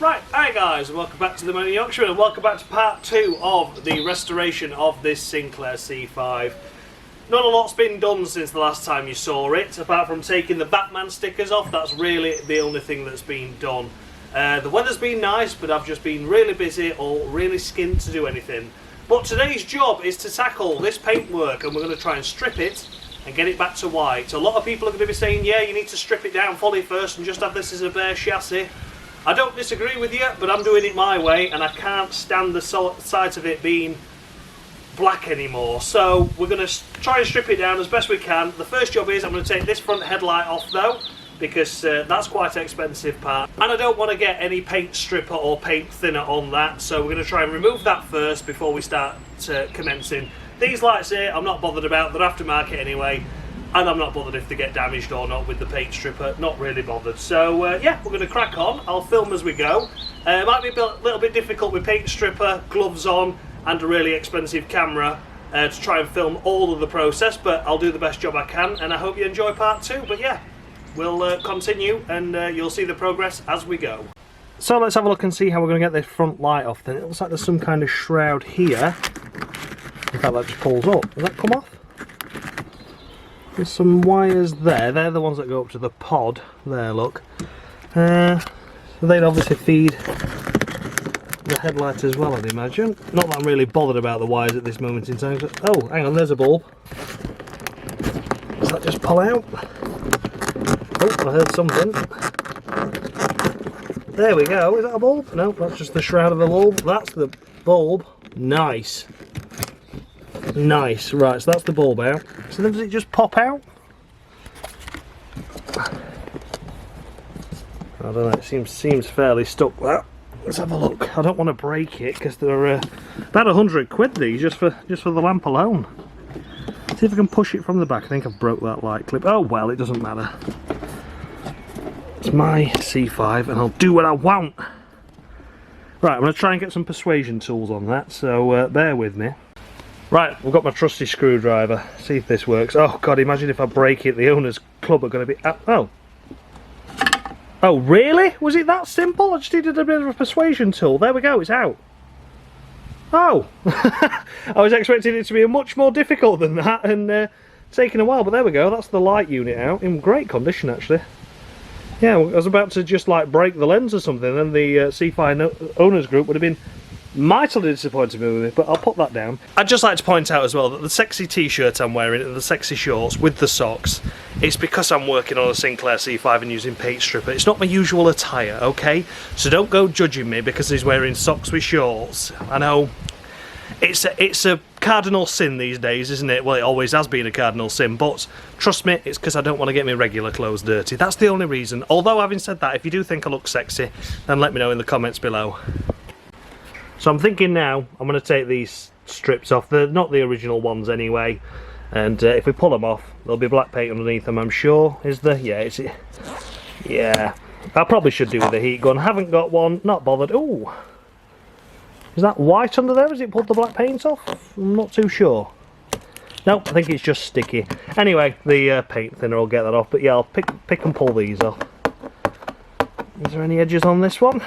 Right, hi guys, and welcome back to the Money Yorkshireman, and welcome back to part 2 of the restoration of this Sinclair C5. Not a lot's been done since the last time you saw it, apart from taking the Batman stickers off. That's really the only thing that's been done. The weather's been nice, but I've just been really busy or really skint to do anything. But today's job is to tackle this paintwork, and we're going to try and strip it and get it back to white. A lot of people are going to be saying, yeah, you need to strip it down fully first and just have this as a bare chassis. I don't disagree with you, but I'm doing it my way, and I can't stand the sight of it being black anymore. So we're going to try and strip it down as best we can. The first job is I'm going to take this front headlight off though, because that's quite an expensive part, and I don't want to get any paint stripper or paint thinner on that, so we're going to try and remove that first before we start commencing. These lights here I'm not bothered about, they're aftermarket anyway, and I'm not bothered if they get damaged or not with the paint stripper, not really bothered. So yeah, we're going to crack on. I'll film as we go. It might be a little bit difficult with paint stripper, gloves on, and a really expensive camera to try and film all of the process, but I'll do the best job I can, and I hope you enjoy part 2. But yeah, we'll continue, and you'll see the progress as we go. So let's have a look and see how we're going to get this front light off then. It looks like there's some kind of shroud here. In fact, that just pulls up. Does that come off? There's some wires there. They're the ones that go up to the pod. There, look. So they'd obviously feed the headlight as well, I'd imagine. Not that I'm really bothered about the wires at this moment in time. Oh, hang on, there's a bulb. Does that just pull out? Oh, I heard something. There we go. Is that a bulb? No, that's just the shroud of the bulb. That's the bulb. Nice. Nice. Right, so that's the bulb out. So then does it just pop out? I don't know, it seems fairly stuck that. Let's have a look. I don't want to break it because they're about 100 quid these just for the lamp alone. See if I can push it from the back. I think I've broke that light clip. Oh well, it doesn't matter. It's my C5 and I'll do what I want. Right, I'm going to try and get some persuasion tools on that, so bear with me. Right, we've got my trusty screwdriver. See if this works. Oh god, imagine if I break it, the owner's club are going to be... Oh. Oh, really? Was it that simple? I just needed a bit of a persuasion tool. There we go, it's out. Oh. I was expecting it to be much more difficult than that and taking a while, but there we go. That's the light unit out. In great condition, actually. Yeah, I was about to just like break the lens or something, and the C5 owners group would have been mightily disappointed with me, but I'll put that down. I'd just like to point out as well that the sexy t-shirt I'm wearing and the sexy shorts with the socks, it's because I'm working on a Sinclair C5 and using paint stripper. It's not my usual attire, okay? So don't go judging me because he's wearing socks with shorts. I know it's a cardinal sin these days, isn't it? Well, it always has been a cardinal sin, but trust me, it's because I don't want to get my regular clothes dirty. That's the only reason. Although, having said that, if you do think I look sexy, then let me know in the comments below. So I'm thinking now I'm going to take these strips off. They're not the original ones anyway, and if we pull them off there'll be black paint underneath them, I'm sure. Is there? Yeah, it's... Yeah, I probably should do with a heat gun. Haven't got one, not bothered. Ooh, is that white under there? Has it pulled the black paint off? I'm not too sure. Nope, I think it's just sticky. Anyway, the paint thinner will get that off, but yeah, I'll pick and pull these off. Is there any edges on this one?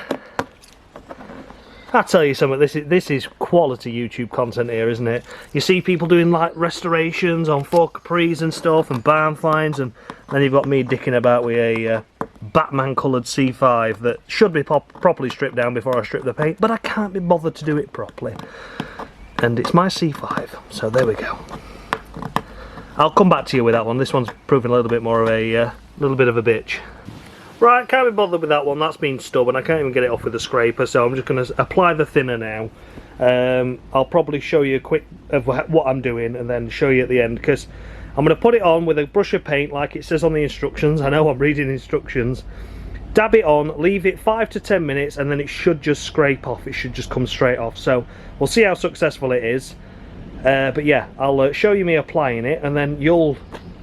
I'll tell you something, this is quality YouTube content here, isn't it? You see people doing like restorations on Ford Capris and stuff, and barn finds, and then you've got me dicking about with a Batman coloured C5 that should be properly stripped down before I strip the paint, but I can't be bothered to do it properly. And it's my C5, so there we go. I'll come back to you with that one. This one's proving a little bit more of a little bit of a bitch. Right, can't be bothered with that one. That's been stubborn. I can't even get it off with a scraper, so I'm just going to apply the thinner now. I'll probably show you a quick of what I'm doing and then show you at the end, because I'm going to put it on with a brush of paint like it says on the instructions. I know I'm reading instructions. Dab it on, leave it 5 to 10 minutes, and then it should just scrape off. It should just come straight off. So we'll see how successful it is. But yeah, I'll show you me applying it, and then you'll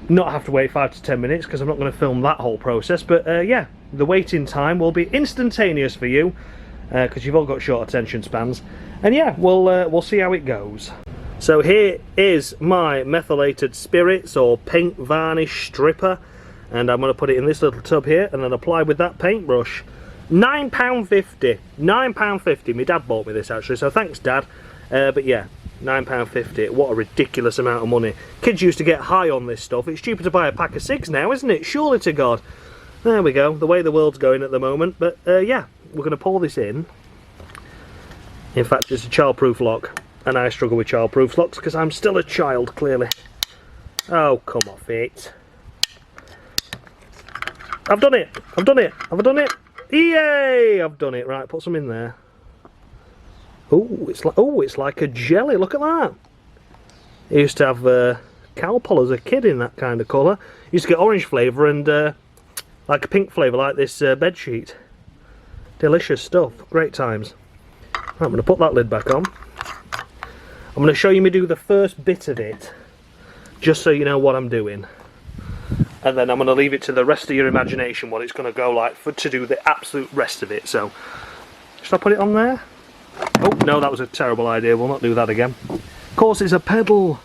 not have to wait 5 to 10 minutes because I'm not going to film that whole process. But yeah, the waiting time will be instantaneous for you because you've all got short attention spans. And yeah, we'll see how it goes. So here is my methylated spirits or paint varnish stripper, and I'm going to put it in this little tub here and then apply with that paintbrush. £9.50. £9.50. My dad bought me this actually, so thanks Dad. But yeah, £9.50. What a ridiculous amount of money. Kids used to get high on this stuff. It's cheaper to buy a pack of cigs now, isn't it? Surely to God. There we go, the way the world's going at the moment. But yeah, we're going to pour this in. In fact, it's a child-proof lock. And I struggle with child-proof locks because I'm still a child, clearly. Oh, come off it. I've done it! I've done it! Have I done it? Yay! I've done it. Right, put some in there. Oh, it's like a jelly. Look at that. I used to have Calpol as a kid in that kind of colour. Used to get orange flavour and like a pink flavour, like this bed sheet. Delicious stuff. Great times. Right, I'm going to put that lid back on. I'm going to show you me do the first bit of it, just so you know what I'm doing. And then I'm going to leave it to the rest of your imagination what it's going to go like to do the absolute rest of it. So, should I put it on there? Oh, no, that was a terrible idea. We'll not do that again. Of course, it's a pedal.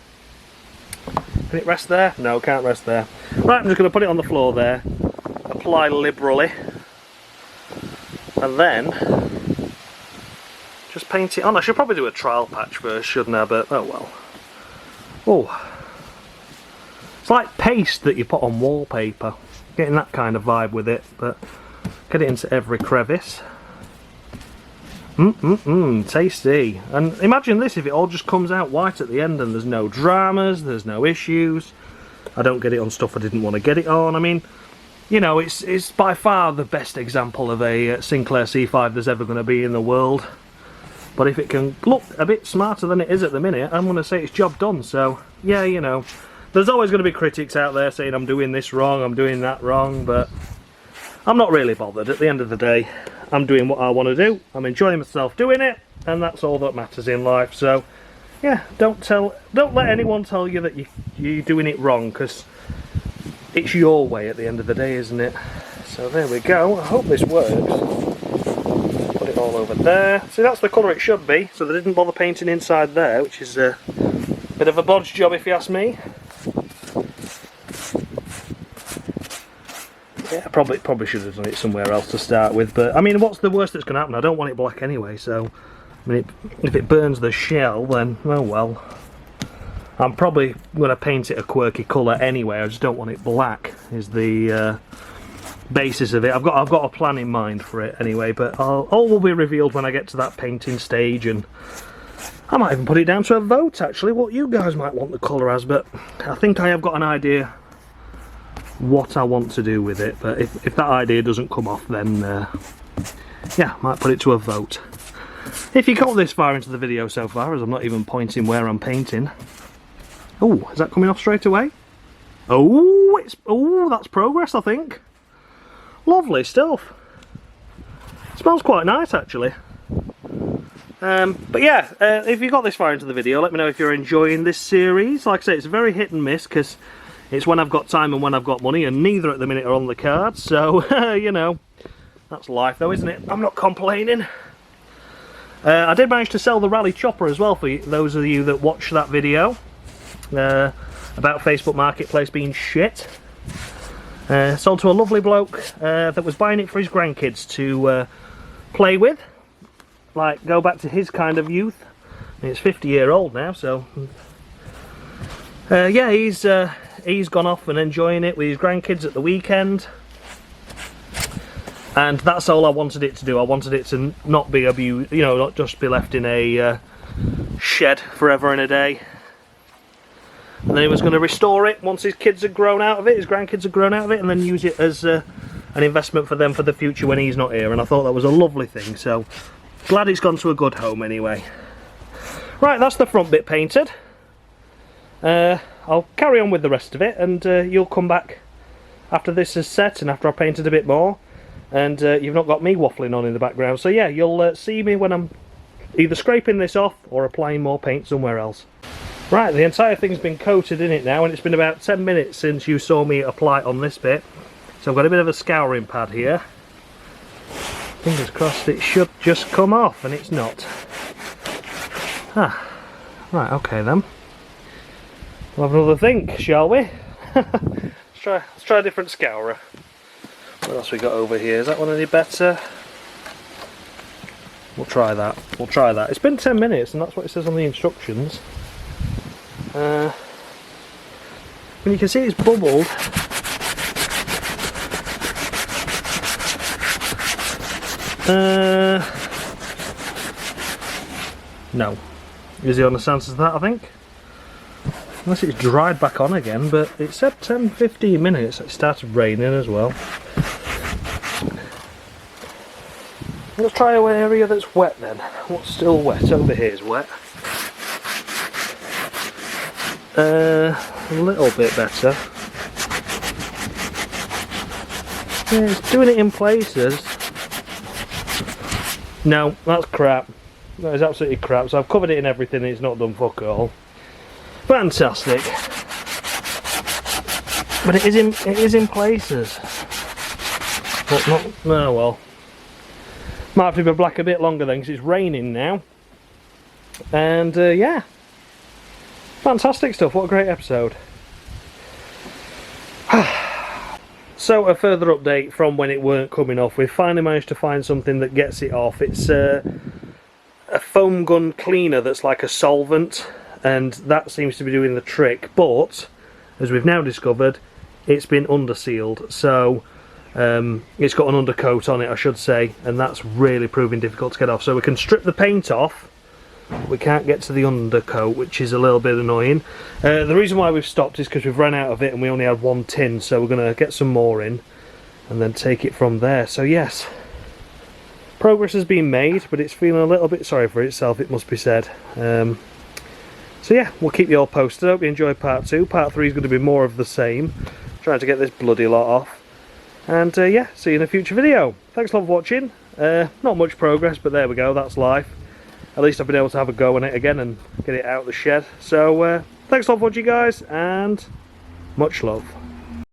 Can it rest there? No, can't rest there. Right, I'm just going to put it on the floor there. Apply liberally. And then just paint it on. I should probably do a trial patch first, shouldn't I? But oh well. Oh, it's like paste that you put on wallpaper. Getting that kind of vibe with it, but get it into every crevice. Tasty. And imagine this if it all just comes out white at the end and there's no dramas, there's no issues. I don't get it on stuff I didn't want to get it on. I mean, you know, it's by far the best example of a Sinclair C5 there's ever going to be in the world. But if it can look a bit smarter than it is at the minute, I'm going to say it's job done. So, yeah, you know, there's always going to be critics out there saying I'm doing this wrong, I'm doing that wrong, but I'm not really bothered. At the end of the day, I'm doing what I want to do. I'm enjoying myself doing it, and that's all that matters in life. So, yeah, don't let anyone tell you that you're doing it wrong, because it's your way at the end of the day, isn't it? So there we go. I hope this works. Put it all over there. See, that's the colour it should be. So they didn't bother painting inside there, which is a bit of a bodge job if you ask me. Yeah, probably should have done it somewhere else to start with. But I mean, what's the worst that's going to happen? I don't want it black anyway. So I mean, if it burns the shell, then oh well. I'm probably going to paint it a quirky colour anyway. I just don't want it black. Is the basis of it. I've got a plan in mind for it anyway, but all will be revealed when I get to that painting stage, and I might even put it down to a vote actually what you guys might want the colour as, but I think I have got an idea what I want to do with it. But if that idea doesn't come off, then yeah, might put it to a vote. If you got this far into the video so far, as I'm not even pointing where I'm painting. Oh, is that coming off straight away? Oh, that's progress, I think. Lovely stuff. Smells quite nice actually. But yeah, if you got this far into the video, let me know if you're enjoying this series. Like I say, it's very hit and miss because it's when I've got time and when I've got money, and neither at the minute are on the cards. So you know, that's life though, isn't it? I'm not complaining. I did manage to sell the rally chopper as well for those of you that watched that video about Facebook Marketplace being shit. Sold to a lovely bloke that was buying it for his grandkids to play with, like go back to his kind of youth. I mean, it's 50-year-old now, so yeah, he's gone off and enjoying it with his grandkids at the weekend, and that's all I wanted it to do. I wanted it to not be abused, you know, not just be left in a shed forever and a day. And then he was going to restore it once his kids had grown out of it, his grandkids had grown out of it, and then use it as an investment for them for the future when he's not here. And I thought that was a lovely thing, so glad it's gone to a good home anyway. Right, that's the front bit painted. I'll carry on with the rest of it, and you'll come back after this is set and after I've painted a bit more, and you've not got me waffling on in the background. So yeah, you'll see me when I'm either scraping this off or applying more paint somewhere else. Right, the entire thing's been coated in it now, and it's been about 10 minutes since you saw me apply it on this bit. So I've got a bit of a scouring pad here. Fingers crossed it should just come off, and it's not. Ah, right, okay then. We'll have another think, shall we? let's try a different scourer. What else we got over here? Is that one any better? we'll try that. We'll try that. It's been 10 minutes, and that's what it says on the instructions. When you can see it's bubbled. No. Is he on the sense of that, I think? Unless it's dried back on again, but it said 10-15 minutes. It started raining as well. Let's try an area that's wet then. What's still wet? Over here is wet. A little bit better. Yeah, it's doing it in places. No, that's crap. That is absolutely crap. So I've covered it in everything and it's not done fuck all. Fantastic. But it is in places. But not, oh well. Might have to be black a bit longer then because it's raining now. And yeah. Fantastic stuff, what a great episode. So a further update from when it weren't coming off. We've finally managed to find something that gets it off. It's a foam gun cleaner that's like a solvent, and that seems to be doing the trick, but as we've now discovered, it's been undersealed, so it's got an undercoat on it, I should say, and that's really proving difficult to get off. So we can strip the paint off, but we can't get to the undercoat, which is a little bit annoying. The reason why we've stopped is because we've run out of it and we only had one tin, so we're going to get some more in and then take it from there. So yes, progress has been made, but it's feeling a little bit sorry for itself, it must be said. So yeah, we'll keep you all posted. I hope you enjoyed part 2. Part 3 is going to be more of the same, trying to get this bloody lot off. And yeah, see you in a future video. Thanks a lot for watching. Not much progress, but there we go, that's life. At least I've been able to have a go on it again and get it out of the shed. So thanks a lot for watching, guys, and much love.